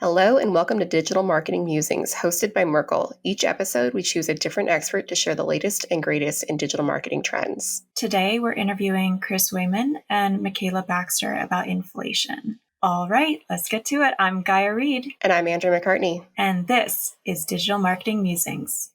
Hello and welcome to Digital Marketing Musings, hosted by Merkle. Each episode, we choose a different expert to share the latest and greatest in digital marketing trends. Today, we're interviewing Chris Wayman and Michela Baxter about inflation. All right, let's get to it. I'm Gaia Reed. And I'm Andrew McCartney. And this is Digital Marketing Musings.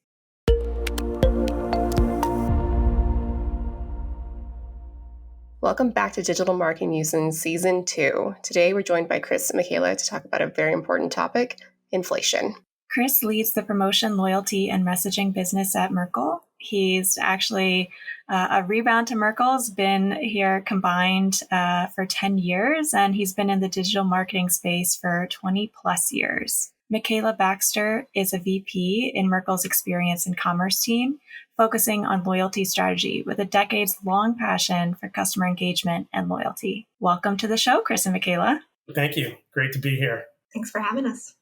Welcome back to Digital Marketing Musings Season 2. Today, we're joined by Chris and Michela to talk about a very important topic, inflation. Chris leads the promotion, loyalty, and messaging business at Merkle. He's actually a rebound to Merkle's been here combined for 10 years, and he's been in the digital marketing space for 20 plus years. Michela Baxter is a VP in Merkle's Experience and Commerce team, focusing on loyalty strategy with a decades-long passion for customer engagement and loyalty. Welcome to the show, Chris and Michela. Thank you. Great to be here. Thanks for having us.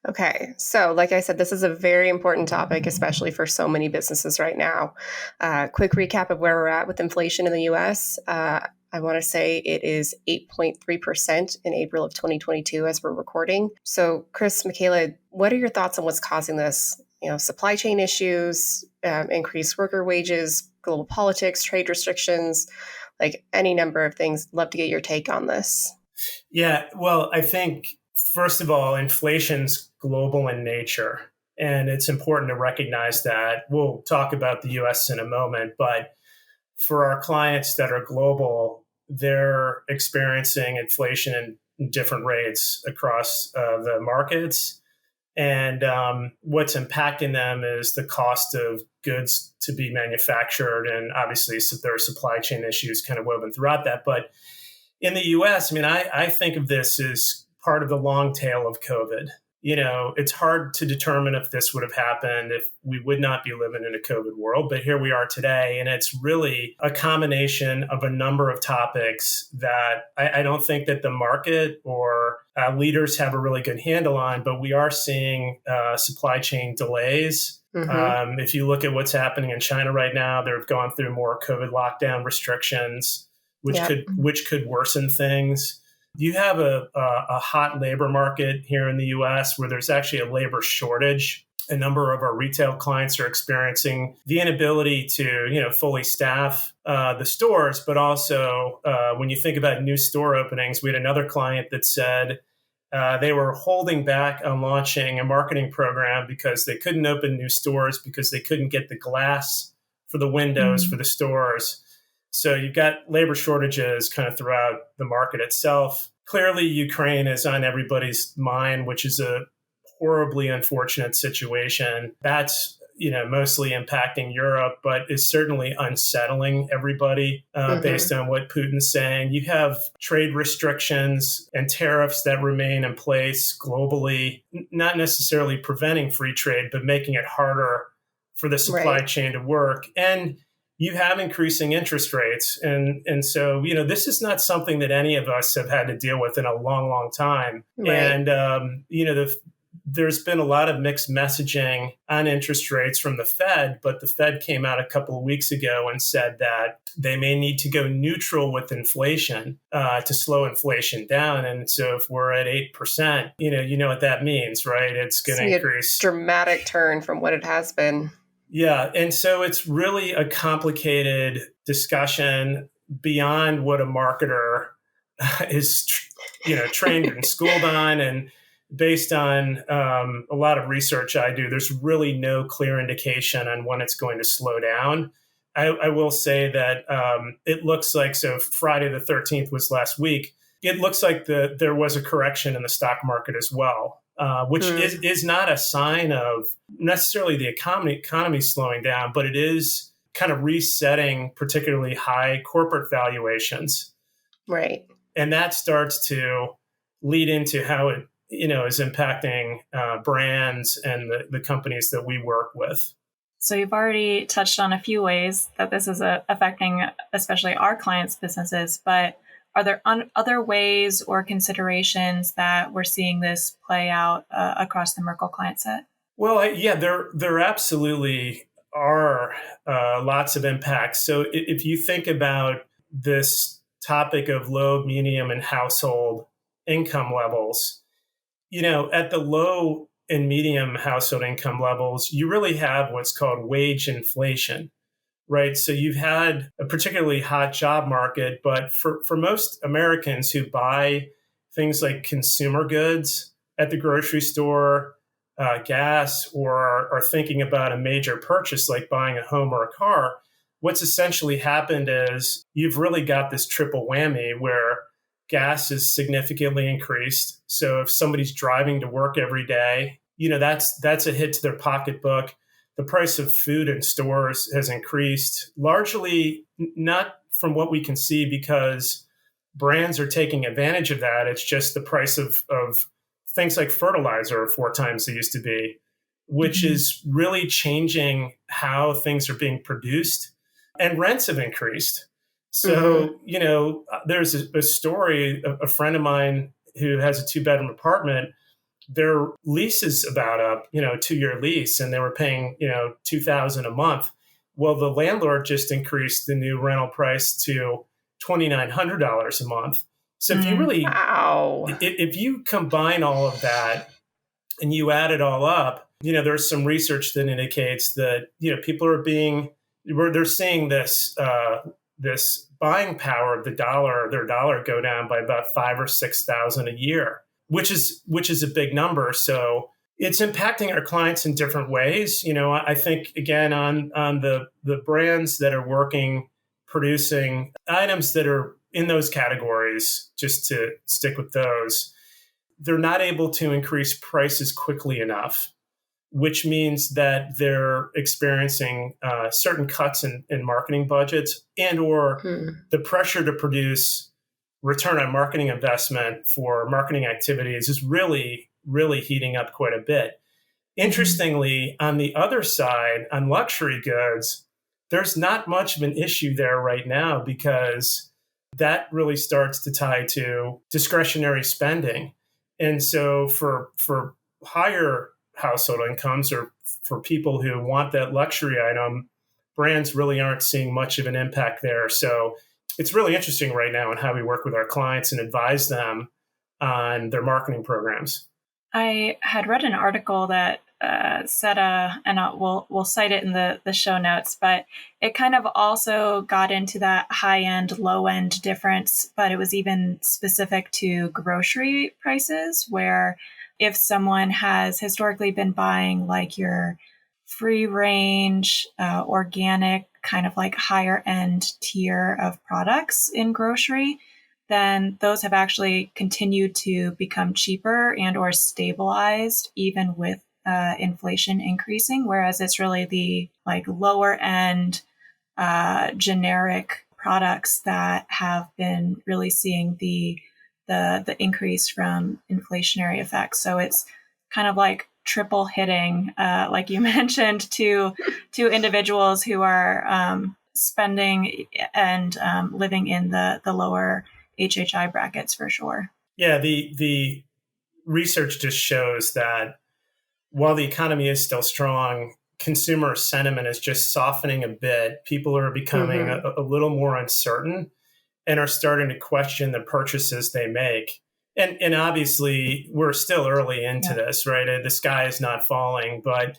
Okay, so like I said, this is a very important topic, especially for so many businesses right now. Quick recap of where we're at with inflation in the U.S. I want to say it is 8.3% in April of 2022 as we're recording. So Chris, Michela, what are your thoughts on what's causing this? Supply chain issues, increased worker wages, global politics, trade restrictions, like any number of things. Love to get your take on this. Yeah, well, I think, first of all, inflation's global in nature, and it's important to recognize that. We'll talk about the U.S. in a moment, but for our clients that are global, they're experiencing inflation in different rates across the markets. And what's impacting them is the cost of goods to be manufactured. And obviously, there are supply chain issues kind of woven throughout that. But in the U.S., I think of this as part of the long tail of COVID. It's hard to determine if this would have happened if we would not be living in a COVID world, but here we are today. And it's really a combination of a number of topics that I don't think that the market or leaders have a really good handle on, but we are seeing supply chain delays. Mm-hmm. If you look at what's happening in China right now, they've gone through more COVID lockdown restrictions, which could worsen things. You have a hot labor market here in the U.S. where there's actually a labor shortage. A number of our retail clients are experiencing the inability to, fully staff the stores. But also, when you think about new store openings, we had another client that said they were holding back on launching a marketing program because they couldn't open new stores because they couldn't get the glass for the windows for the stores. So you've got labor shortages kind of throughout the market itself. Clearly, Ukraine is on everybody's mind, which is a horribly unfortunate situation. That's, mostly impacting Europe, but is certainly unsettling everybody based on what Putin's saying. You have trade restrictions and tariffs that remain in place globally, not necessarily preventing free trade, but making it harder for the supply chain to work. And you have increasing interest rates. And so, this is not something that any of us have had to deal with in a long, long time. Right. And, there's been a lot of mixed messaging on interest rates from the Fed, but the Fed came out a couple of weeks ago and said that they may need to go neutral with inflation to slow inflation down. And so if we're at 8%, you know what that means, right? It's going to increase. A dramatic turn from what it has been. Yeah. And so it's really a complicated discussion beyond what a marketer is, trained and schooled on. And based on a lot of research I do, there's really no clear indication on when it's going to slow down. I will say that it looks like, so Friday the 13th was last week, it looks like there was a correction in the stock market as well. Which is not a sign of necessarily the economy slowing down, but it is kind of resetting particularly high corporate valuations. Right. And that starts to lead into how it, is impacting brands and the companies that we work with. So you've already touched on a few ways that this is affecting especially our clients' businesses, but are there other ways or considerations that we're seeing this play out across the Merkle client set? Well, there absolutely are lots of impacts. So if you think about this topic of low, medium, and household income levels, at the low and medium household income levels, you really have what's called wage inflation, right? So you've had a particularly hot job market, but for most Americans who buy things like consumer goods at the grocery store, gas, or are thinking about a major purchase like buying a home or a car, what's essentially happened is you've really got this triple whammy where gas is significantly increased. So if somebody's driving to work every day, that's a hit to their pocketbook. The price of food in stores has increased, largely not from what we can see because brands are taking advantage of that. It's just the price of things like fertilizer are 4 times they used to be, which is really changing how things are being produced. And rents have increased. So, there's a story, a friend of mine who has a 2-bedroom apartment, their lease is about up, 2-year lease, and they were paying, $2,000 a month. Well, the landlord just increased the new rental price to $2,900 a month. So if you really, wow, if you combine all of that and you add it all up, there's some research that indicates that, people they're seeing this, this buying power of their dollar go down by about 5,000 or 6,000 a year, which is a big number. So it's impacting our clients in different ways. I think again on the brands that are producing items that are in those categories, just to stick with those, they're not able to increase prices quickly enough, which means that they're experiencing certain cuts in marketing budgets and or the pressure to produce return on marketing investment for marketing activities is really, really heating up quite a bit. Interestingly, on the other side, on luxury goods, there's not much of an issue there right now because that really starts to tie to discretionary spending. And so for higher household incomes or for people who want that luxury item, brands really aren't seeing much of an impact there. So it's really interesting right now in how we work with our clients and advise them on their marketing programs. I had read an article that said, and we'll cite it in the show notes, but it kind of also got into that high end, low end difference, but it was even specific to grocery prices, where if someone has historically been buying like your free range, organic, kind of like higher end tier of products in grocery, then those have actually continued to become cheaper and or stabilized even with inflation increasing, whereas it's really the like lower end generic products that have been really seeing the increase from inflationary effects. So it's kind of like triple hitting, like you mentioned, to individuals who are spending and living in the lower HHI brackets for sure. Yeah, the research just shows that while the economy is still strong, consumer sentiment is just softening a bit. People are becoming a little more uncertain and are starting to question the purchases they make. And obviously, we're still early into this, right? The sky is not falling. But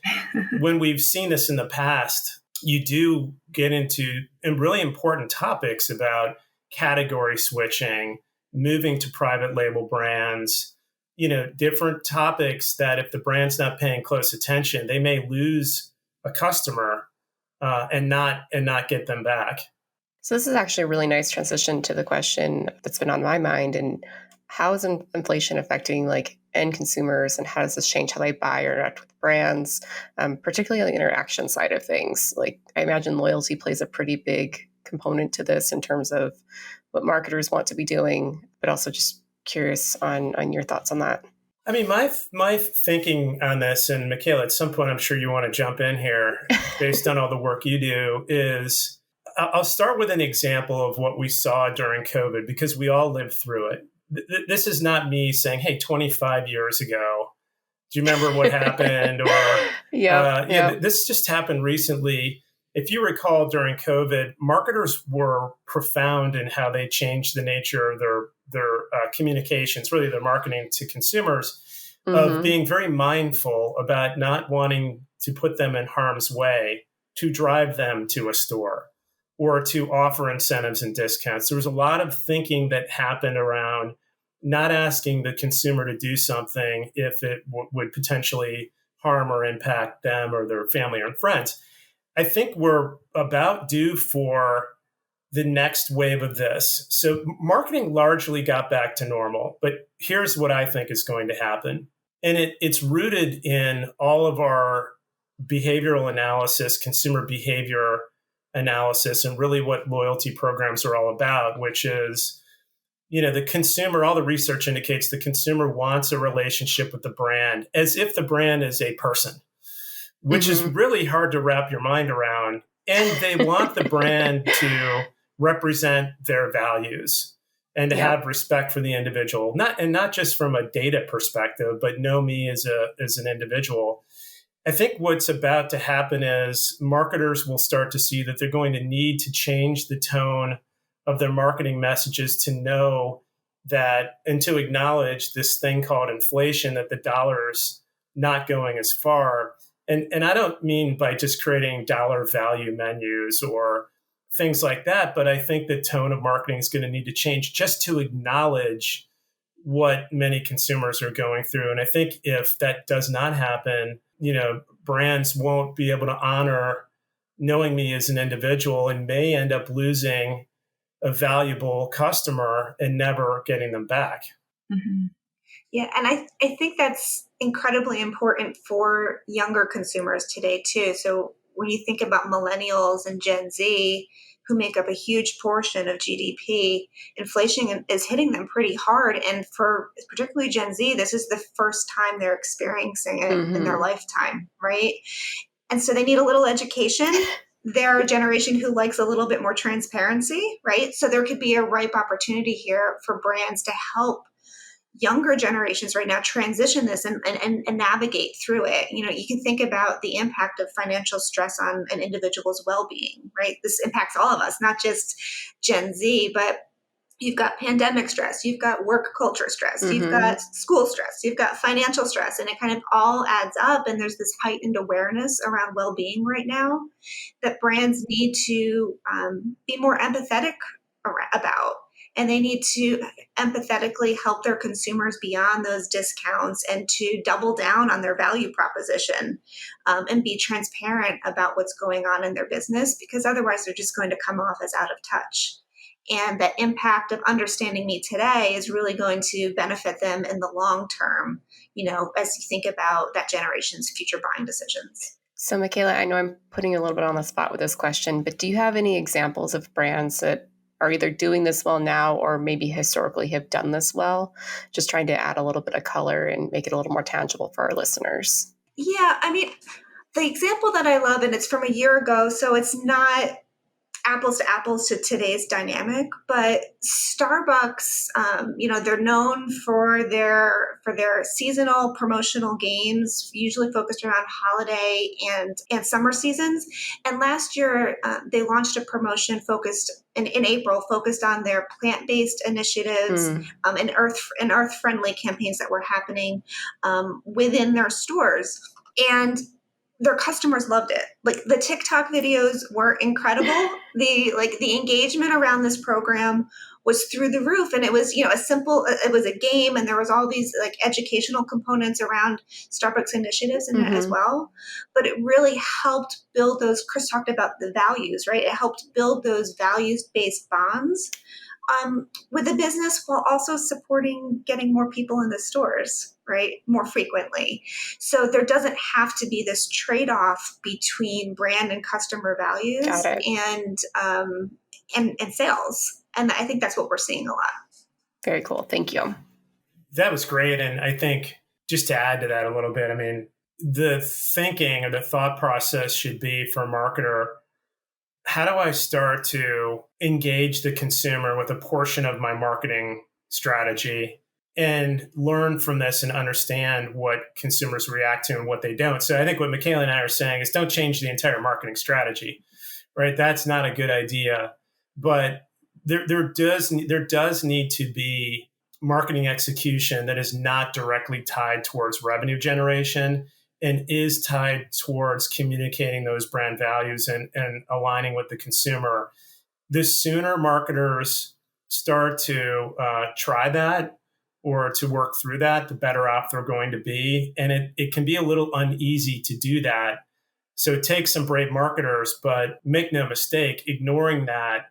when we've seen this in the past, you do get into really important topics about category switching, moving to private label brands, different topics that if the brand's not paying close attention, they may lose a customer and not get them back. So this is actually a really nice transition to the question that's been on my mind. And how is inflation affecting like end consumers, and how does this change how they buy or interact with brands, particularly on the interaction side of things? Like I imagine loyalty plays a pretty big component to this in terms of what marketers want to be doing, but also just curious on your thoughts on that. I mean, my thinking on this, and Michela, at some point, I'm sure you want to jump in here based on all the work you do, is I'll start with an example of what we saw during COVID because we all lived through it. This is not me saying, hey, 25 years ago, do you remember what happened? Or this just happened recently. If you recall, during COVID, marketers were profound in how they changed the nature of their communications, really their marketing to consumers, of being very mindful about not wanting to put them in harm's way to drive them to a store or to offer incentives and discounts. There was a lot of thinking that happened around not asking the consumer to do something if it would potentially harm or impact them or their family or friends. I think we're about due for the next wave of this. So marketing largely got back to normal, but here's what I think is going to happen. And it's rooted in all of our behavioral analysis, consumer behavior analysis, and really what loyalty programs are all about, which is, the consumer, all the research indicates the consumer wants a relationship with the brand as if the brand is a person, which is really hard to wrap your mind around. And they want the brand to represent their values and to have respect for the individual, not just from a data perspective, but know me as an individual. I think what's about to happen is marketers will start to see that they're going to need to change the tone of their marketing messages to know that and to acknowledge this thing called inflation, that the dollar's not going as far. And I don't mean by just creating dollar value menus or things like that, but I think the tone of marketing is going to need to change just to acknowledge what many consumers are going through. And I think if that does not happen, brands won't be able to honor knowing me as an individual and may end up losing a valuable customer and never getting them back. Mm-hmm. Yeah, and I think that's incredibly important for younger consumers today, too. So when you think about millennials and Gen Z, who make up a huge portion of GDP, inflation is hitting them pretty hard. And for particularly Gen Z, this is the first time they're experiencing it in their lifetime, right? And so they need a little education. They're a generation who likes a little bit more transparency, right? So there could be a ripe opportunity here for brands to help younger generations right now transition this and navigate through it. You can think about the impact of financial stress on an individual's well-being, right? This impacts all of us, not just Gen Z, but you've got pandemic stress, you've got work culture stress, you've got school stress, you've got financial stress, and it kind of all adds up. And there's this heightened awareness around well-being right now that brands need to be more empathetic about. And they need to empathetically help their consumers beyond those discounts and to double down on their value proposition and be transparent about what's going on in their business, because otherwise they're just going to come off as out of touch. And the impact of understanding me today is really going to benefit them in the long term, as you think about that generation's future buying decisions. So, Michela, I know I'm putting you a little bit on the spot with this question, but do you have any examples of brands that are either doing this well now or maybe historically have done this well? Just trying to add a little bit of color and make it a little more tangible for our listeners. Yeah, I mean, the example that I love, and it's from a year ago, so it's not apples to apples to today's dynamic, but Starbucks, they're known for their seasonal promotional games, usually focused around holiday and summer seasons. And last year, they launched a promotion focused in April, focused on their plant-based initiatives and earth-friendly campaigns that were happening within their stores. And their customers loved it. Like, the TikTok videos were incredible. The engagement around this program was through the roof. And it was, it was a game, and there was all these educational components around Starbucks initiatives in it as well. But it really helped build those, Chris talked about the values, right? It helped build those values-based bonds with the business, while also supporting getting more people in the stores, right, more frequently. So there doesn't have to be this trade-off between brand and customer values and sales. And I think that's what we're seeing a lot. Very cool. Thank you. That was great. And I think just to add to that a little bit, I mean, the thinking or the thought process should be for a marketer, how do I start to engage the consumer with a portion of my marketing strategy and learn from this and understand what consumers react to and what they don't? So I think what Michela and I are saying is don't change the entire marketing strategy, right? That's not a good idea. But there does need to be marketing execution that is not directly tied towards revenue generation and is tied towards communicating those brand values and aligning with the consumer, the sooner marketers start to try that or to work through that, the better off they're going to be. And it can be a little uneasy to do that. So it takes some brave marketers, but make no mistake, ignoring that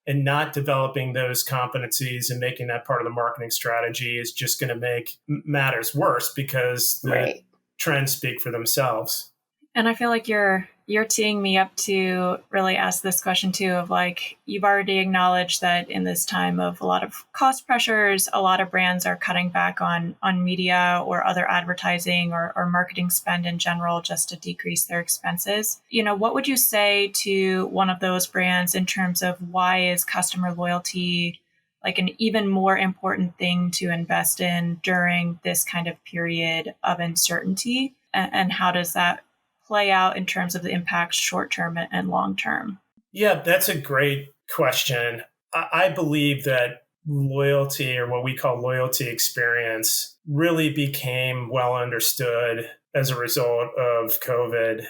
and not developing those competencies and making that part of the marketing strategy is just going to make matters worse because the trends speak for themselves. And I feel like you're teeing me up to really ask this question too of like, you've already acknowledged that in this time of a lot of cost pressures, a lot of brands are cutting back on media or other advertising or marketing spend in general just to decrease their expenses. What would you say to one of those brands in terms of why is customer loyalty like an even more important thing to invest in during this kind of period of uncertainty? And how does that play out in terms of the impact short-term and long-term? Yeah, that's a great question. I believe that loyalty, or what we call loyalty experience, really became well understood as a result of COVID,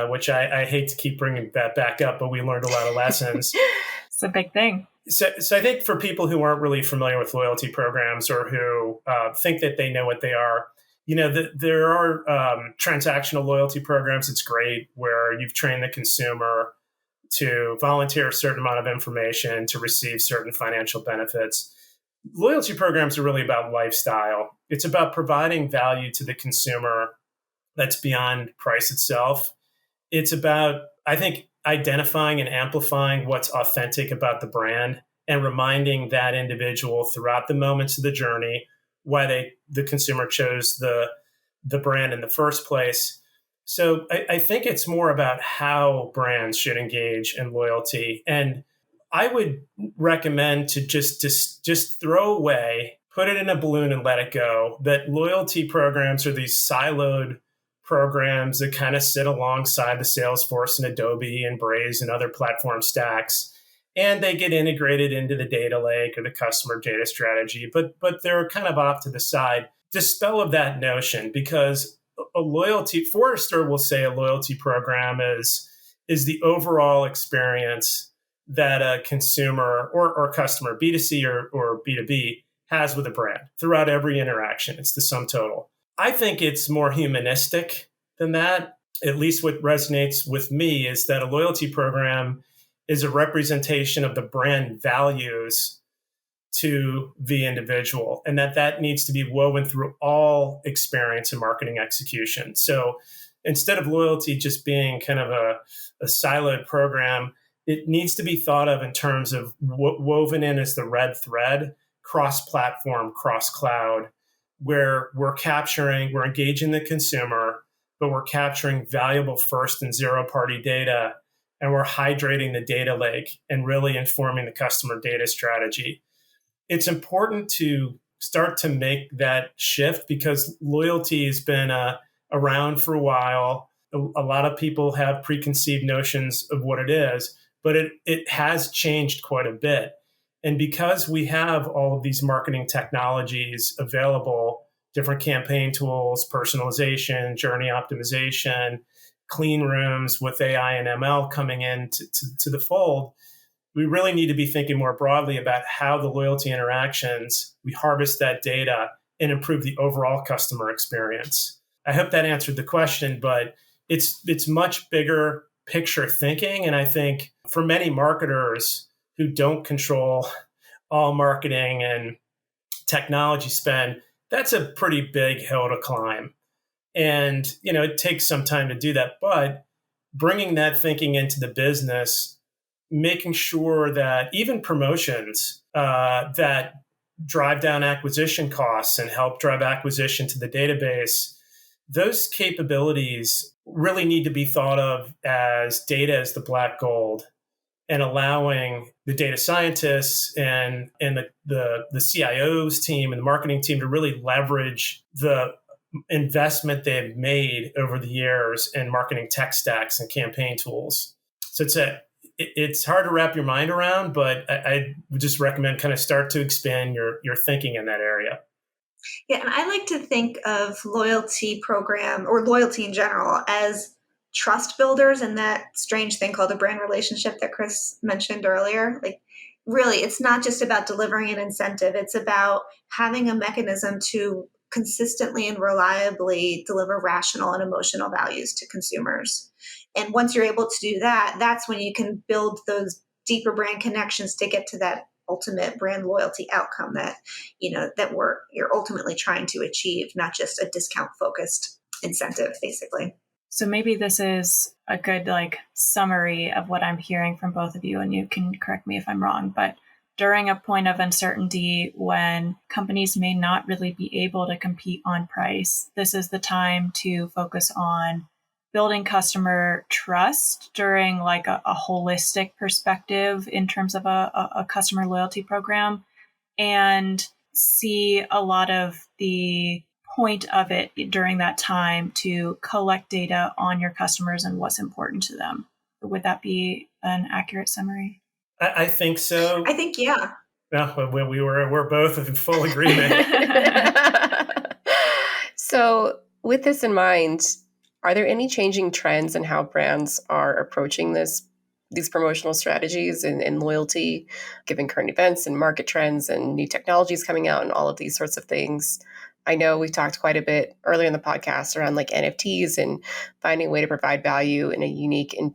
which I hate to keep bringing that back up, but we learned a lot of lessons. It's a big thing. So I think for people who aren't really familiar with loyalty programs or who think that they know what they are, there are transactional loyalty programs. It's great where you've trained the consumer to volunteer a certain amount of information to receive certain financial benefits. Loyalty programs are really about lifestyle. It's about providing value to the consumer that's beyond price itself. It's about, I think, identifying and amplifying what's authentic about the brand and reminding that individual throughout the moments of the journey why the consumer chose the brand in the first place. So I think it's more about how brands should engage in loyalty. And I would recommend to just throw away, put it in a balloon and let it go, that loyalty programs are these siloed programs that kind of sit alongside the Salesforce and Adobe and Braze and other platform stacks. And they get integrated into the data lake or the customer data strategy, but they're kind of off to the side. Dispel of that notion, because Forrester will say a loyalty program is the overall experience that a consumer or customer, B2C or B2B, has with a brand throughout every interaction. It's the sum total. I think it's more humanistic than that. At least what resonates with me is that a loyalty program is a representation of the brand values to the individual, and that needs to be woven through all experience and marketing execution. So instead of loyalty just being kind of a siloed program, it needs to be thought of in terms of woven in as the red thread, cross-platform, cross-cloud, where we're engaging the consumer, but we're capturing valuable first and zero-party data, and we're hydrating the data lake and really informing the customer data strategy. It's important to start to make that shift because loyalty has been around for a while. A lot of people have preconceived notions of what it is, but it has changed quite a bit. And because we have all of these marketing technologies available, different campaign tools, personalization, journey optimization, clean rooms with AI and ML coming in to the fold, we really need to be thinking more broadly about how the loyalty interactions, we harvest that data and improve the overall customer experience. I hope that answered the question, but it's much bigger picture thinking. And I think for many marketers who don't control all marketing and technology spend, that's a pretty big hill to climb. And, it takes some time to do that, but bringing that thinking into the business, making sure that even promotions that drive down acquisition costs and help drive acquisition to the database, those capabilities really need to be thought of as data as the black gold, and allowing the data scientists and the CIO's team and the marketing team to really leverage the investment they've made over the years in marketing tech stacks and campaign tools. So it's hard to wrap your mind around, but I would just recommend kind of start to expand your thinking in that area. Yeah, and I like to think of loyalty program or loyalty in general as trust builders and that strange thing called a brand relationship that Chris mentioned earlier. Like, really, it's not just about delivering an incentive, it's about having a mechanism to consistently and reliably deliver rational and emotional values to consumers. And once you're able to do that, that's when you can build those deeper brand connections to get to that ultimate brand loyalty outcome that you're ultimately trying to achieve, not just a discount focused incentive, basically. So maybe this is a good summary of what I'm hearing from both of you, and you can correct me if I'm wrong, but during a point of uncertainty when companies may not really be able to compete on price, this is the time to focus on building customer trust during a holistic perspective in terms of a customer loyalty program, and see a lot of the point of it during that time to collect data on your customers and what's important to them. Would that be an accurate summary? I think so. I think, yeah. No, we're both in full agreement. So with this in mind, are there any changing trends in how brands are approaching these promotional strategies and loyalty, given current events and market trends and new technologies coming out and all of these sorts of things? I know we talked quite a bit earlier in the podcast around NFTs and finding a way to provide value in a unique and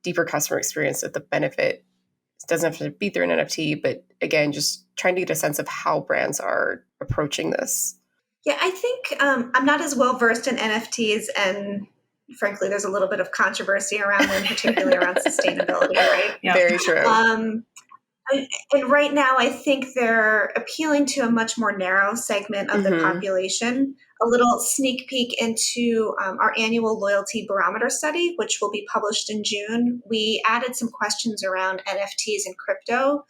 deeper customer experience with the benefit. It doesn't have to be through an NFT, but again, just trying to get a sense of how brands are approaching this. Yeah, I think I'm not as well versed in NFTs, and frankly, there's a little bit of controversy around them, particularly around sustainability, right? Yeah. Very true. And right now, I think they're appealing to a much more narrow segment of the population. A little sneak peek into our annual loyalty barometer study, which will be published in June. We added some questions around NFTs and crypto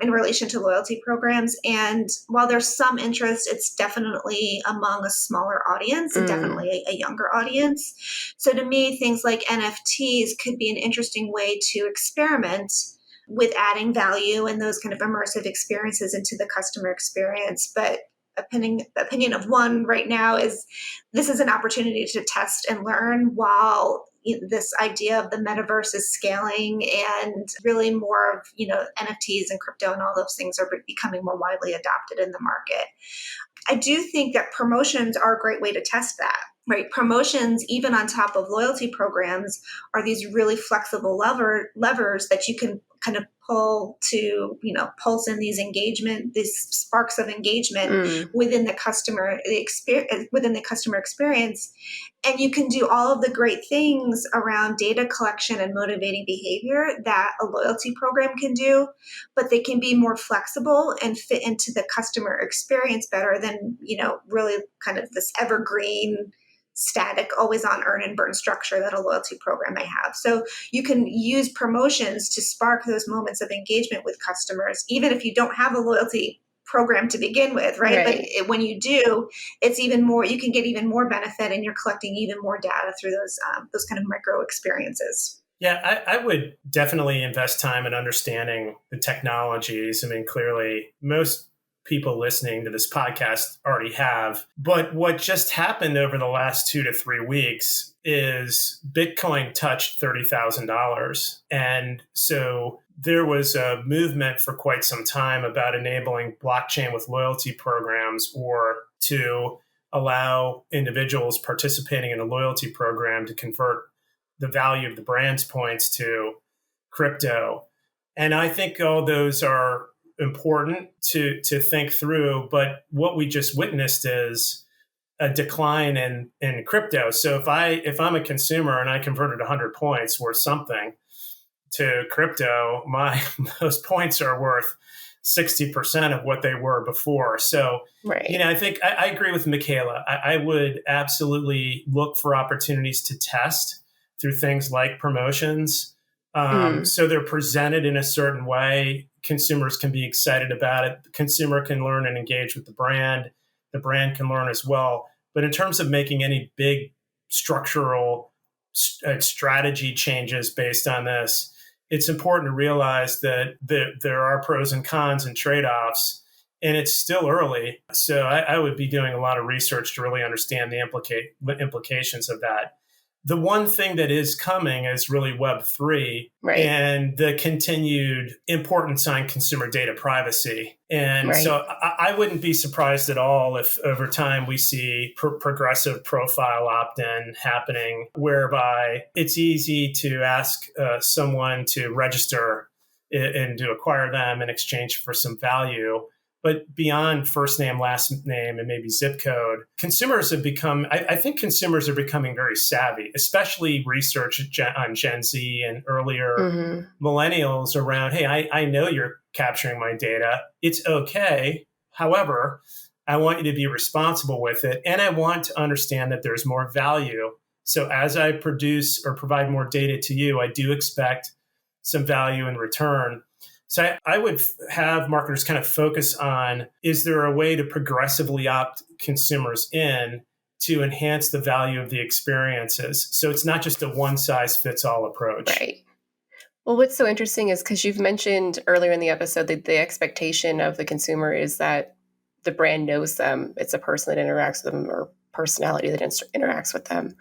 in relation to loyalty programs. And while there's some interest, it's definitely among a smaller audience and definitely a younger audience. So to me, things like NFTs could be an interesting way to experiment with adding value and those kind of immersive experiences into the customer experience. But opinion of one right now is this is an opportunity to test and learn while this idea of the metaverse is scaling and really more of NFTs and crypto and all those things are becoming more widely adopted in the market. I do think that promotions are a great way to test that. Right. Promotions, even on top of loyalty programs, are these really flexible levers that you can kind of pull to, pulse in these sparks of engagement within the customer experience. And you can do all of the great things around data collection and motivating behavior that a loyalty program can do, but they can be more flexible and fit into the customer experience better than, really kind of this evergreen, static, always on earn and burn structure that a loyalty program may have. So you can use promotions to spark those moments of engagement with customers, even if you don't have a loyalty program to begin with, right? But when you do, it's even more, you can get even more benefit and you're collecting even more data through those kind of micro experiences. Yeah, I would definitely invest time in understanding the technologies. I mean, clearly most people listening to this podcast already have. But what just happened over the last 2 to 3 weeks is Bitcoin touched $30,000. And so there was a movement for quite some time about enabling blockchain with loyalty programs or to allow individuals participating in a loyalty program to convert the value of the brand's points to crypto. And I think all those are important to think through, but what we just witnessed is a decline in crypto. So if I'm a consumer and I converted 100 points worth something to crypto, those points are worth 60% of what they were before. So, I think I agree with Michela. I would absolutely look for opportunities to test through things like promotions. So they're presented in a certain way. Consumers can be excited about it. The consumer can learn and engage with the brand. The brand can learn as well. But in terms of making any big structural strategy changes based on this, it's important to realize that there are pros and cons and trade-offs, and it's still early. So I would be doing a lot of research to really understand the implications of that. The one thing that is coming is really Web3 Right. and the continued importance on consumer data privacy. And Right. so I wouldn't be surprised at all if over time we see progressive profile opt-in happening, whereby it's easy to ask someone to register and to acquire them in exchange for some value. But beyond first name, last name, and maybe zip code, consumers have become, I think consumers are becoming very savvy, especially research on Gen Z and earlier millennials around, hey, I know you're capturing my data. It's okay. However, I want you to be responsible with it. And I want to understand that there's more value. So as I produce or provide more data to you, I do expect some value in return. So I would have marketers kind of focus on, is there a way to progressively opt consumers in to enhance the value of the experiences? So it's not just a one-size-fits-all approach. Right. Well, what's so interesting is because you've mentioned earlier in the episode that the expectation of the consumer is that the brand knows them. It's a person that interacts with them or personality that interacts with them.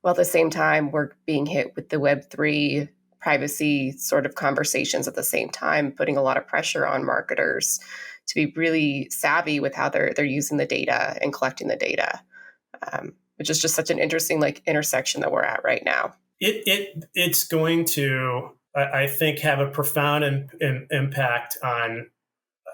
While at the same time, we're being hit with the Web3 privacy sort of conversations at the same time, putting a lot of pressure on marketers to be really savvy with how they're using the data and collecting the data, which is just such an interesting intersection that we're at right now. It's going to, I think, have a profound impact on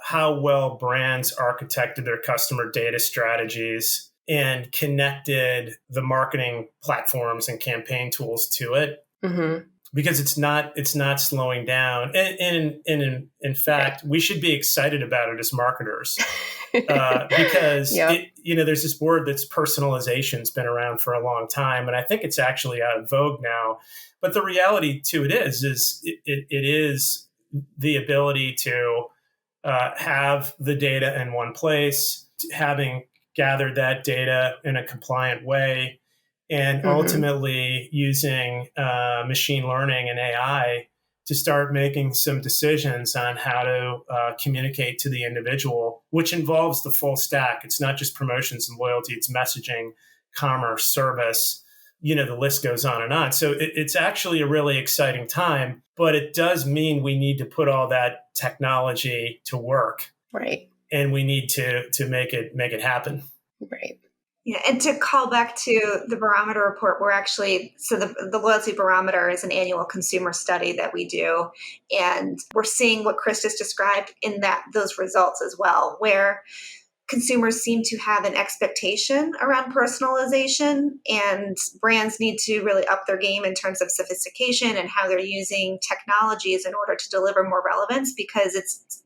how well brands architected their customer data strategies and connected the marketing platforms and campaign tools to it. Mm-hmm. Because it's not slowing down, and in fact, we should be excited about it as marketers, because there's this word that's personalization's been around for a long time, and I think it's actually out of vogue now. But the reality to it is it is the ability to have the data in one place, having gathered that data in a compliant way, and ultimately using machine learning and AI to start making some decisions on how to communicate to the individual, which involves the full stack. It's not just promotions and loyalty, it's messaging, commerce, service, the list goes on and on. So it's actually a really exciting time, but it does mean we need to put all that technology to work. Right. And we need to make it happen. Right. Yeah, and to call back to the barometer report, the loyalty barometer is an annual consumer study that we do, and we're seeing what Chris just described in those results as well, where consumers seem to have an expectation around personalization, and brands need to really up their game in terms of sophistication and how they're using technologies in order to deliver more relevance, because it's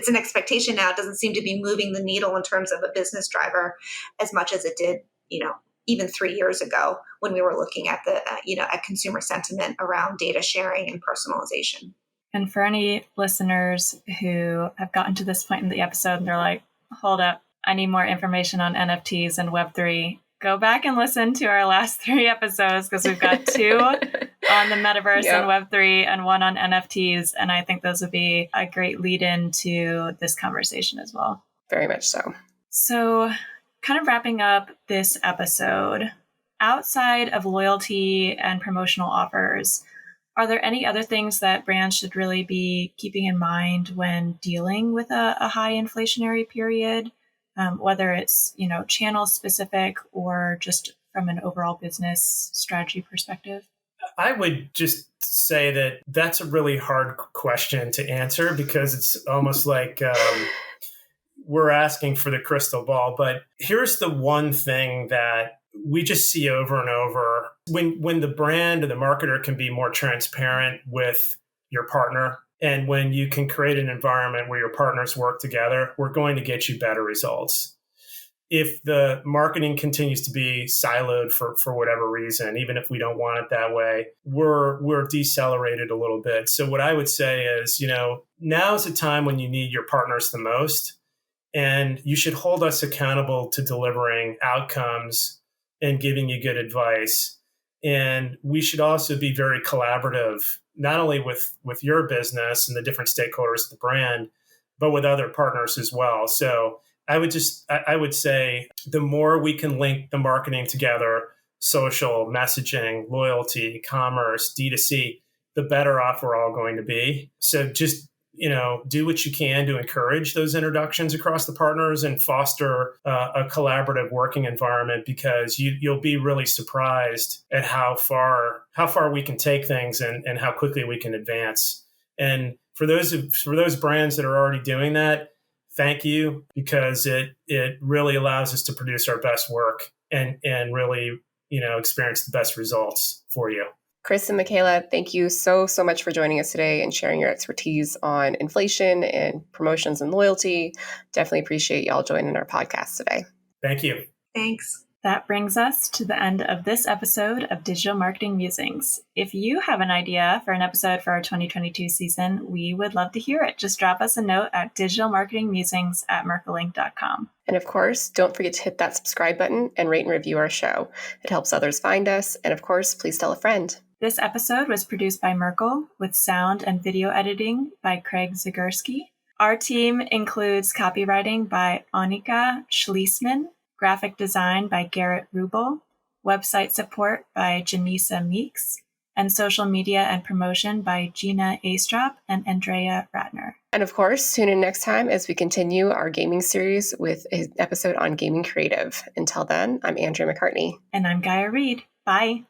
an expectation now. It doesn't seem to be moving the needle in terms of a business driver as much as it did, even 3 years ago when we were looking at at consumer sentiment around data sharing and personalization. And for any listeners who have gotten to this point in the episode and they're like, hold up, I need more information on NFTs and Web3, go back and listen to our last 3 episodes, because we've got 2 on the metaverse and Web3 and 1 on NFTs. And I think those would be a great lead into this conversation as well. Very much so. So kind of wrapping up this episode, outside of loyalty and promotional offers, are there any other things that brands should really be keeping in mind when dealing with a high inflationary period, whether it's, channel specific or just from an overall business strategy perspective? I would just say that that's a really hard question to answer, because it's almost like we're asking for the crystal ball. But here's the one thing that we just see over and over. When the brand or the marketer can be more transparent with your partner, and when you can create an environment where your partners work together, we're going to get you better results. If the marketing continues to be siloed for whatever reason, even if we don't want it that way, we're decelerated a little bit. So what I would say is, now is the time when you need your partners the most, and you should hold us accountable to delivering outcomes and giving you good advice. And we should also be very collaborative, not only with your business and the different stakeholders of the brand, but with other partners as well. So I would say the more we can link the marketing together, social, messaging, loyalty, commerce, D2C, the better off we're all going to be. So just do what you can to encourage those introductions across the partners and foster a collaborative working environment, because you'll be really surprised at how far we can take things and how quickly we can advance. And for those brands that are already doing that, thank you, because it really allows us to produce our best work and really experience the best results for you. Chris and Michela, thank you so much for joining us today and sharing your expertise on inflation and promotions and loyalty. Definitely appreciate y'all joining our podcast today. Thank you. Thanks. That brings us to the end of this episode of Digital Marketing Musings. If you have an idea for an episode for our 2022 season, we would love to hear it. Just drop us a note at digitalmarketingmusings@merkleinc.com. And of course, don't forget to hit that subscribe button and rate and review our show. It helps others find us. And of course, please tell a friend. This episode was produced by Merkle with sound and video editing by Craig Zagurski. Our team includes copywriting by Annika Schließman, graphic design by Garrett Rubel, website support by Janisa Meeks, and social media and promotion by Gina Astrop and Andrea Ratner. And of course, tune in next time as we continue our gaming series with an episode on gaming creative. Until then, I'm Andrea McCartney. And I'm Gaia Reed. Bye.